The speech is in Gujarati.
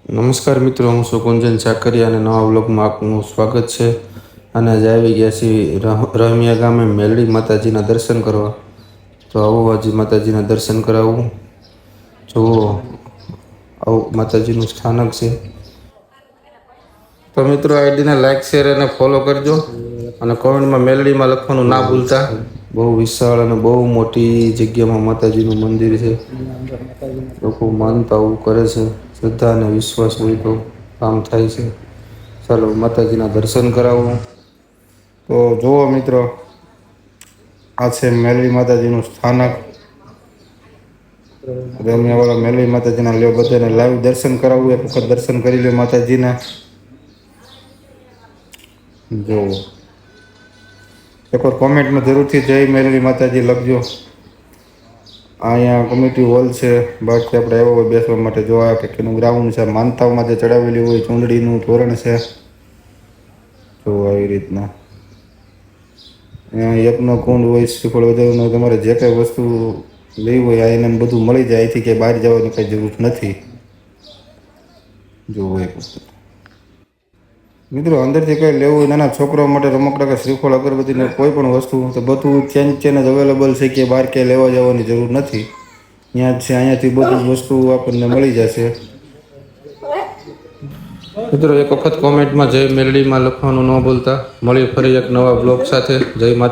નમસ્કાર મિત્રો, હું છું કુંજન ચાકરિયા અને નવા વ્લોગમાં આપનું સ્વાગત છે. અને આજે આવી ગયા છીએ રમિયા ગામે મેલડી માતાજીના દર્શન કરવા. તો આવો આજે માતાજીના દર્શન કરાવું. જુઓ આવું માતાજીનું સ્થાનક છે. તો મિત્રો આઈડીને લાઈક શેર અને ફોલો કરજો અને કોમેન્ટમાં મેલડીમાં લખવાનું ના ભૂલતા. બહુ વિશાળ અને બહુ મોટી જગ્યામાં માતાજીનું મંદિર છે. લોકો માનતા આવું કરે છે. શ્રદ્ધા અને વિશ્વાસ હોય તો કામ થાય છે. ચાલો માતાજીના દર્શન કરાવું. તો જુઓ મિત્રો, આ છે મેલડી માતાજીનું સ્થાનક. રમિયાવાળા મેલડી માતાજીના લ્યો બધાને લાઈવ દર્શન કરાવવું. એક વખત દર્શન કરી લે માતાજીના. જો એકવાર કોમેન્ટમાં જરૂરથી જય મેલડી માતાજી લખજો. અહીંયા કમ્યુનિટી હોલ છે. બાકી આપણે આવ્યા હોય બેસવા માટે. જો આ કંઈકનું ગ્રાઉન્ડ છે. માનતાઓમાં જે ચડાવેલી હોય ચૂંદડીનું તોરણ છે. જો આવી રીતના અહીંયા યજ્ઞ કુંડ હોય, શ્રીફળ વધારવાનું, તમારે જે કંઈ વસ્તુ લેવી હોય આ એને બધું મળી જાય. અહીંથી ક્યાંય બહાર જવાની કંઈ જરૂર નથી. જો એક મિત્રો અંદરથી કંઈ લેવું હોય નાના છોકરાઓ માટે રમકડા કે શ્રીફળ અગરબત્તીને કોઈ પણ વસ્તુ તો બધું ત્યાં જ અવેલેબલ છે. કે બહાર ક્યાંય લેવા જવાની જરૂર નથી. ત્યાં જ છે. અહીંયાથી બધી વસ્તુ આપણને મળી જશે. મિત્રો એક વખત કોમેન્ટમાં જય મેલડીમાં લખવાનું ન ભૂલતા. મળીએ ફરી એક નવા બ્લોગ સાથે. જય માતા.